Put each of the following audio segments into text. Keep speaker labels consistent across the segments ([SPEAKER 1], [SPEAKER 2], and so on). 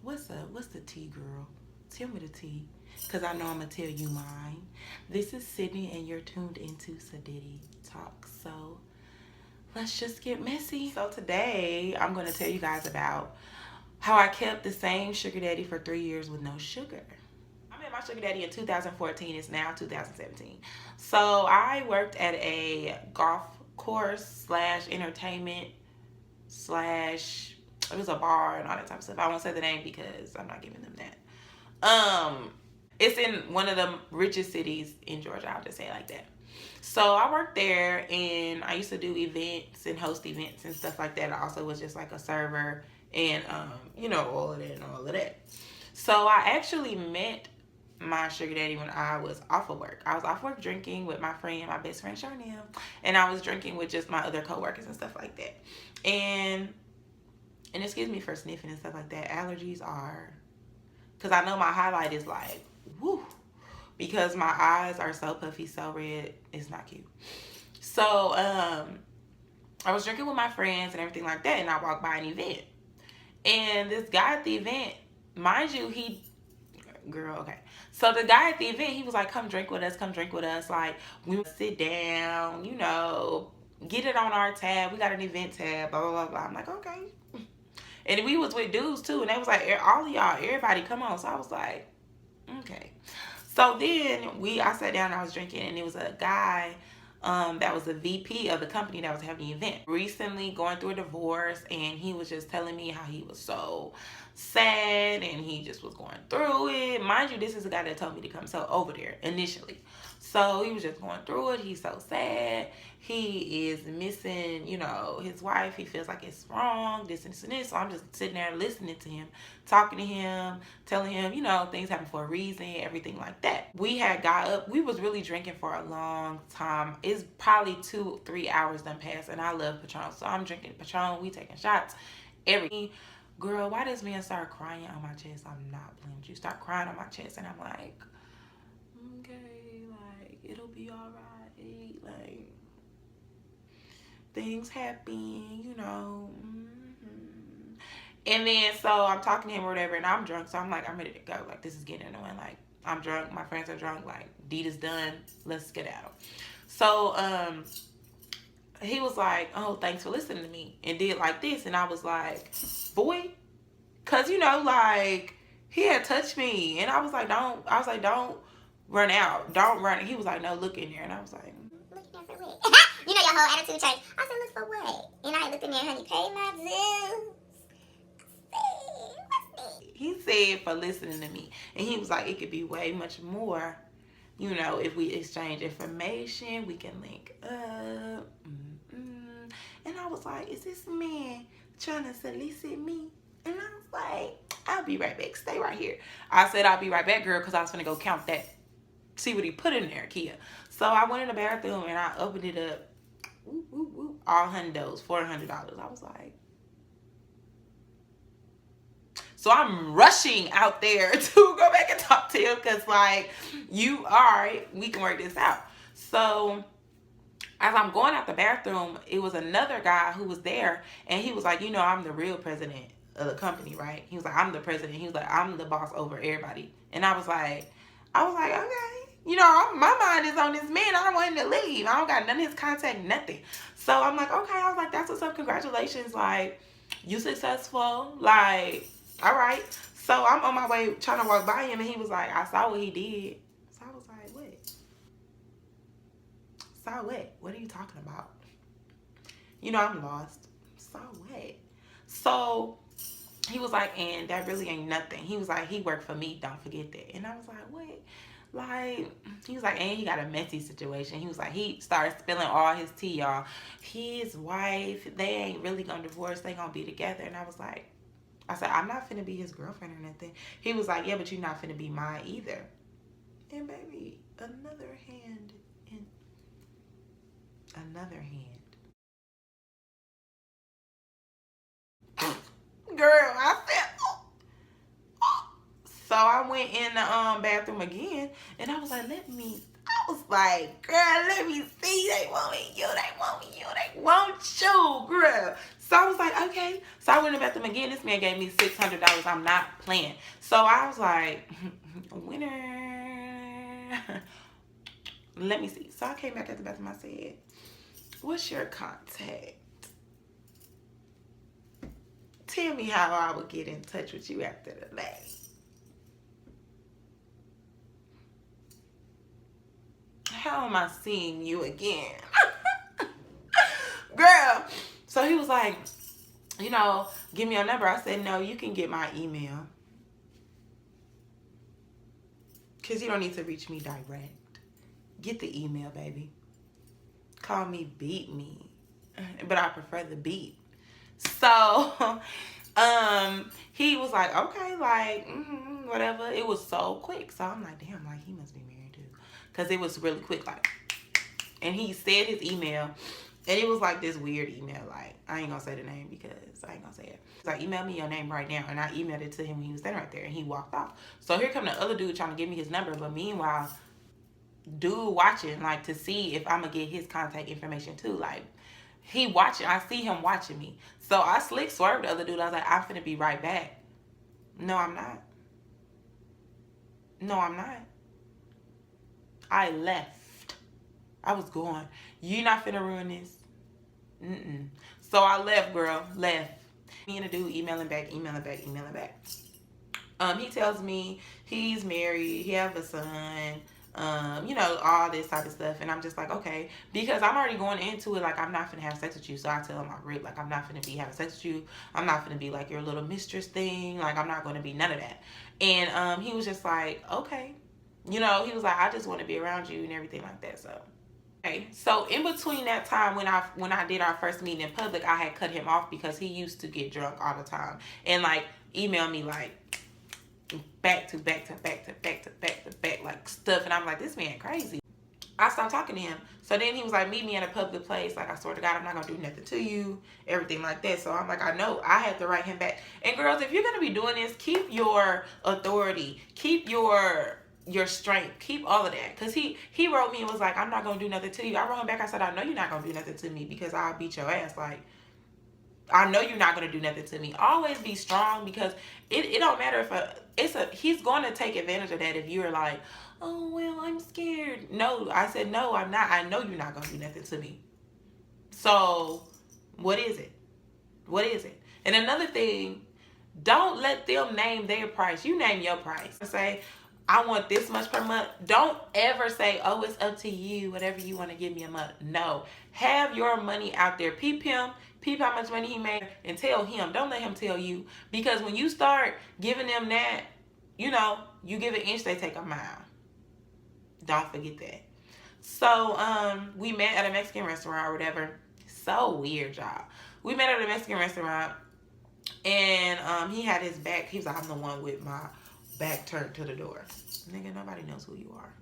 [SPEAKER 1] What's up? What's the tea, girl? Tell me the tea, because I know I'm going to tell you mine. This is Sydney, and you're tuned into Cyditty Talk. So, let's just get messy. So, today, I'm going to tell you guys about how I kept the same sugar daddy for 3 years with no sugar. I met my sugar daddy in 2014. It's now 2017. So, I worked at a golf course slash entertainment slash, it was a bar and all that type of stuff. I won't say the name because I'm not giving them that. It's in one of the richest cities in Georgia. I'll just say it like that. So I worked there, and I used to do events and host events and stuff like that. I also was just like a server and you know, all of that and all of that. So I actually met my sugar daddy when I was off of work. I was off work drinking with my friend, my best friend Charnel, and I was drinking with just my other coworkers and stuff like that. And excuse me for sniffing and stuff like that. Allergies are, because I know my highlight is like, woo, because my eyes are so puffy, so red, it's not cute. So I was drinking with my friends and everything like that, and I walked by an event, and this guy at the event, mind you, okay. So the guy at the event, he was like, come drink with us. Like, we sit down, you know, get it on our tab. We got an event tab, blah, blah, blah, blah. I'm like, okay. And we was with dudes too, and they was like, all of y'all, everybody, come on. So I was like, okay. So then I sat down and I was drinking, and it was a guy that was a VP of the company that was having the event. Recently going through a divorce, and he was just telling me how he was so sad and he just was going through it. Mind you, this is the guy that told me to come over there initially. So he was just going through it. He's so sad. He is missing, you know, his wife. He feels like it's wrong, this and this. So I'm just sitting there listening to him, talking to him, telling him, you know, things happen for a reason, everything like that. We had got up. We was really drinking for a long time. It's probably 2-3 hours done passed, and I love Patron. So I'm drinking Patron. We taking shots. Girl, why does man start crying on my chest? I'm not playing with you. Start crying on my chest, and I'm like, okay, like, it'll be all right. Like, things happen, you know. And then, so I'm talking to him or whatever, and I'm drunk, so I'm like, I'm ready to go. Like, this is getting annoying. Like, I'm drunk, my friends are drunk, like, deed is done, let's get out. So, he was like, oh, thanks for listening to me, and did like this, and I was like, boy, because, you know, like, he had touched me, and I was like, don't run out, don't run. He was like, no, look in there, and I was like,
[SPEAKER 2] look in there for what? You know, your whole attitude changed. I said, look for what? And I looked in there, honey, pay my dues.
[SPEAKER 1] He said for listening to me, and he was like, it could be way much more, you know, if we exchange information, we can link up. And I was like, is this man trying to solicit me? And I was like, I'll be right back, stay right here. I said, I'll be right back, girl, because I was gonna go count that, see what he put in there, Kia. So I went in the bathroom and I opened it up, all hundos, $400. I was like, so I'm rushing out there to go back and talk to him, because, like, we can work this out. So as I'm going out the bathroom, it was another guy who was there, and he was like, you know, I'm the real president of the company, right? He was like, I'm the president. He was like, I'm the boss over everybody. And I was like, okay. You know, my mind is on this man. I don't want him to leave. I don't got none of his contact, nothing. So I'm like, okay. I was like, that's what's up. Congratulations. Like, you successful. Like, all right. So I'm on my way trying to walk by him, and he was like, I saw what he did. So I was like, what? Saw what? What are you talking about? You know, I'm lost. Saw what? So he was like, and that really ain't nothing. He was like, he worked for me. Don't forget that. And I was like, what? Like, he was like, and he got a messy situation. He was like, he started spilling all his tea, y'all. His wife, they ain't really gonna divorce. They gonna be together. And I was like, I said, I'm not finna be his girlfriend or nothing. He was like, yeah, but you're not finna be mine either. And baby, another hand in another hand. Girl, I said, oh. So I went in the bathroom again, and I was like, I was like, girl, let me see. They want me, you, they want me, you, they want you, girl. So I was like, okay. So I went in the bathroom him again. This man gave me $600. I'm not playing. So I was like, winner. Let me see. So I came back at the bathroom. I said, what's your contact? Tell me how I would get in touch with you after the day. How am I seeing you again? Girl. So he was like, you know, give me your number. I said, no, you can get my email. Because you don't need to reach me direct. Get the email, baby. Call me beat me. But I prefer the beat. So, he was like, okay, like, whatever. It was so quick. So I'm like, damn, like, he must be married too. Because it was really quick, like, and he said his email. And it was like this weird email, like, I ain't gonna say the name because I ain't gonna say it. He's like, email me your name right now. And I emailed it to him when he was standing right there and he walked off. So here come the other dude trying to give me his number. But meanwhile, dude watching, like, to see if I'm gonna get his contact information too. Like, he watching, I see him watching me. So I slick swerved the other dude. I was like, I'm finna be right back. No, I'm not. No, I'm not. I left. I was going. You not finna ruin this. So I left, girl. Left. Me and the dude emailing back. He tells me he's married. He have a son. You know, all this type of stuff. And I'm just like, okay. Because I'm already going into it like, I'm not finna have sex with you. So I tell him, like, I'm not finna be having sex with you. I'm not finna be like your little mistress thing. Like, I'm not gonna be none of that. And he was just like, okay. You know, he was like, I just want to be around you and everything like that. So, okay. So in between that time when I did our first meeting in public, I had cut him off because he used to get drunk all the time and like email me like back to back like stuff, and I'm like, this man crazy. I stopped talking to him. So then he was like, meet me at a public place. Like, I swear to God, I'm not gonna do nothing to you, everything like that. So I'm like, I know. I had to write him back. And girls, if you're gonna be doing this, keep your authority, keep your strength, keep all of that. Because he wrote me and was like, I'm not gonna do nothing to you. I wrote him back. I said, I know you're not gonna do nothing to me because I'll beat your ass. Like, I know you're not gonna do nothing to me. Always be strong, because it don't matter if he's going to take advantage of that if you're like, oh well, I'm scared. No, I said, no, I'm not. I know you're not gonna do nothing to me. So what is it? What is it? And another thing, don't let them name their price. You name your price. Say, I want this much per month. Don't ever say, oh, it's up to you, whatever you want to give me a month. No. Have your money out there. Peep him. Peep how much money he made and tell him. Don't let him tell you. Because when you start giving them that, you know, you give an inch, they take a mile. Don't forget that. So, we met at a Mexican restaurant or whatever. So weird, y'all. We met at a Mexican restaurant, and he had his back. He was like, I'm the one with my back turned to the door. Nigga, nobody knows who you are.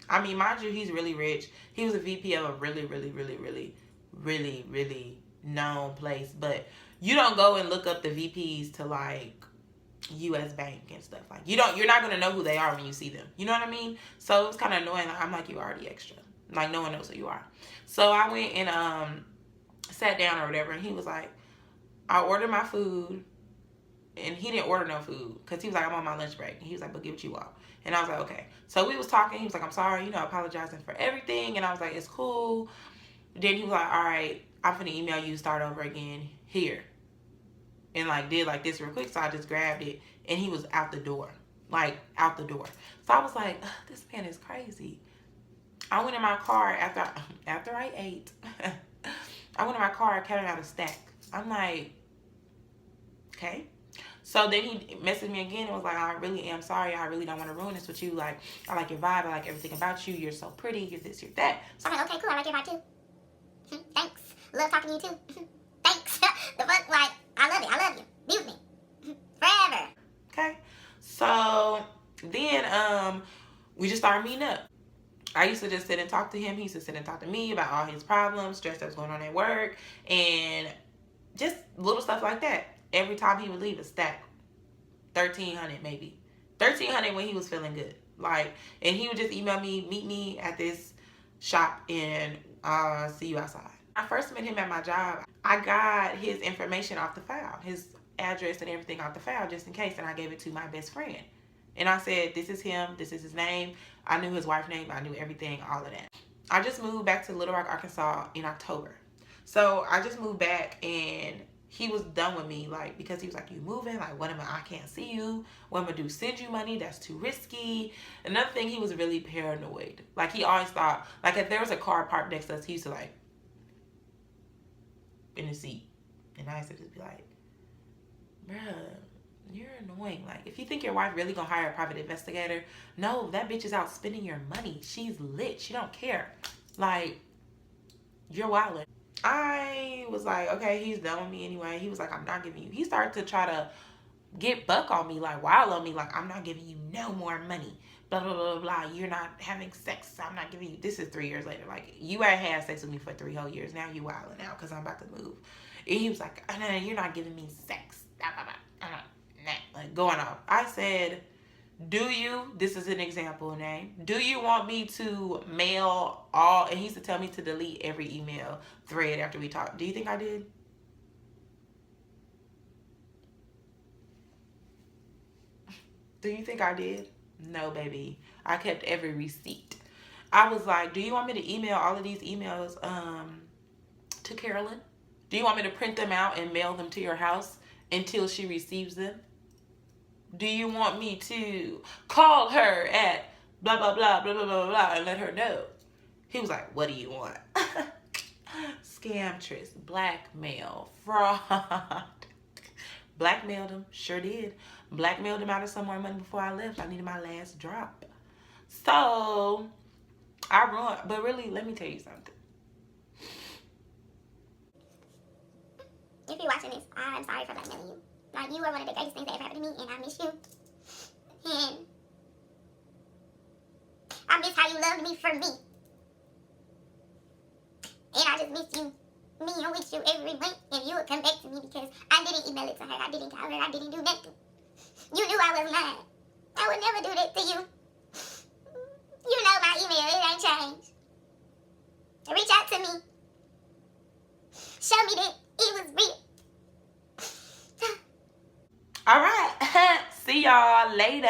[SPEAKER 1] I mean, mind you, he's really rich. He was a VP of a really known place. But you don't go and look up the VPs to like US Bank and stuff. Like, you're not gonna know who they are when you see them. You know what I mean? So it was kind of annoying. Like, I'm like, you already extra. Like, no one knows who you are. So I went and sat down or whatever, and he was like, I ordered my food. And he didn't order no food because he was like, I'm on my lunch break. And he was like, but get what you want. And I was like, okay. So we was talking. He was like, I'm sorry, you know, apologizing for everything. And I was like, it's cool. Then he was like, all right, I'm finna email you, start over again here. And like did like this real quick. So I just grabbed it and he was out the door. Like out the door. So I was like, this man is crazy. I went in my car after I ate. I went in my car, counted out a stack. I'm like, okay. So then he messaged me again and was like, I really am sorry. I really don't want to ruin this with you. Like, I like your vibe. I like everything about you. You're so pretty. You're this, you're that.
[SPEAKER 2] So I'm like, okay, cool. I like your vibe too. Thanks. Love talking to you too. Thanks. The fuck, like, I love it. I love you. Be with me. Forever.
[SPEAKER 1] Okay. So then we just started meeting up. I used to just sit and talk to him. He used to sit and talk to me about all his problems, stress that was going on at work, and just little stuff like that. Every time he would leave a stack, $1,300 maybe, $1,300 when he was feeling good. Like, and he would just email me, meet me at this shop, and see you outside. I first met him at my job. I got his information off the file, his address and everything out the file just in case, and I gave it to my best friend. And I said, this is him, this is his name. I knew his wife's name, I knew everything, all of that. I just moved back to Little Rock, Arkansas in October. So I just moved back, and he was done with me, like, because he was like, you moving? Like, what am I can't see you. What am I do? Send you money? That's too risky. Another thing, he was really paranoid. Like, he always thought, like, if there was a car parked next to us, he used to, like, in the seat. And I used to just be like, bruh, you're annoying. Like, if you think your wife really gonna hire a private investigator, no, that bitch is out spending your money. She's lit. She don't care. Like, you're wildin'. I was like, okay, he's done with me anyway. He was like, I'm not giving you. He started to try to get buck on me, like wild on me, like, I'm not giving you no more money. Blah, blah, blah, blah. You're not having sex. I'm not giving you. This is 3 years later. Like, you ain't had sex with me for 3 whole years. Now you wilding out because I'm about to move. And he was like, no, you're not giving me sex. Blah, blah, blah. Nah. Like, going off. I said, do you, this is an example name, do you want me to mail all, and he used to tell me to delete every email thread after we talked. Do you think I did? Do you think I did? No, baby. I kept every receipt. I was like, do you want me to email all of these emails to Carolyn? Do you want me to print them out and mail them to your house until she receives them? Do you want me to call her at blah, blah, blah, blah, blah, blah, blah, and let her know? He was like, what do you want? Scamtress, blackmail, fraud. Blackmailed him, sure did. Blackmailed him out of some more money before I left. I needed my last drop. So, I ruined, but really, let me tell you something.
[SPEAKER 2] If you're watching this, I'm sorry for blackmailing you. Like, you are one of the greatest things that ever happened to me, and I miss you. And I miss how you loved me for me. And I just miss you. Me and with you every month, and you would come back to me because I didn't email it to her, I didn't call her, I didn't do nothing. You knew I was mine. I would never do that to you. You know my email, it ain't changed. Reach out to me. Show me that it was real.
[SPEAKER 1] All right. See y'all later.